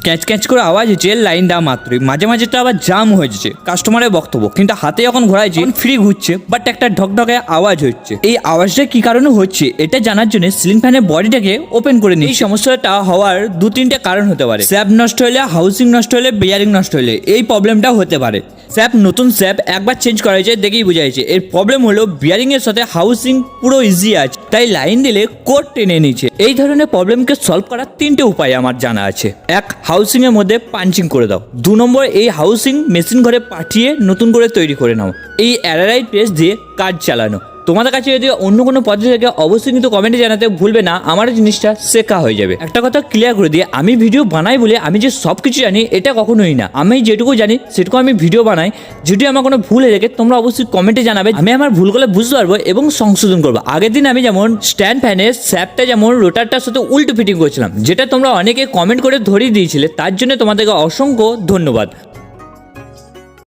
Catch catch করে আওয়াজ হচ্ছে লাইন দেওয়া মাত্রই, মাঝে মাঝে তো আবার জাম হয়েছে কাস্টমারের বক্তব্য, কিন্তু হাতে যখন ঘোরাইছে ফ্রি ঘুরছে বাট একটা ঢকঢকে আওয়াজ হচ্ছে। এই আওয়াজটা কি কারণে হচ্ছে এটা জানার জন্য সিলিং ফ্যানের বডিটাকে ওপেন করে নিই। এই সমস্যাটা হওয়ার দু তিনটে কারণ হতে পারে। স্যাপ নষ্ট হলে, হাউসিং নষ্ট হলে, বিয়ারিং নষ্ট হলে এই প্রবলেমটা হতে পারে। স্যাপ নতুন স্যাপ একবার চেঞ্জ করা হয়েছে দেখেই বোঝা যাচ্ছে। এর প্রবলেম হলো বিয়ারিং এর সাথে হাউসিং পুরো ইজি আছে, তাই লাইন দিলে কোড টেনে নিচ্ছে। এই ধরনের প্রবলেমকে সলভ করার তিনটে উপায় আমার জানা আছে। এক, হাউসিং এর মধ্যে পাঞ্চিং করে দাও। 2 নম্বর, এই হাউসিং মেশিন ঘরে পাঠিয়ে নতুন করে তৈরি করে নাও। এই অ্যারারাইট পেস্ট দিয়ে কাজ চালানো। তোমাদের কাছে যদি অন্য কোনো পদ্ধতি থাকে অবশ্যই কিন্তু কমেন্টে জানাতে ভুলবে না, আমার জিনিসটা শেখা হয়ে যাবে। একটা কথা ক্লিয়ার করে দিয়ে, আমি ভিডিও বানাই বলে আমি যে সব কিছু জানি এটা কখনোই না। আমি যেটুকু জানি সেটুকু আমি ভিডিও বানাই। যদি আমার কোনো ভুল হয়ে থাকে তোমরা অবশ্যই কমেন্টে জানাবে, আমি আমার ভুলগুলো বুঝতে পারবো এবং সংশোধন করবো। আগের দিন আমি যেমন স্ট্যান্ড ফ্যানের স্যাপটা যেমন রোটারটার সাথে উল্টো ফিটিং করছিলাম, যেটা তোমরা অনেকে কমেন্ট করে ধরিয়ে দিয়েছিলে, তার জন্য তোমাদেরকে অসংখ্য ধন্যবাদ।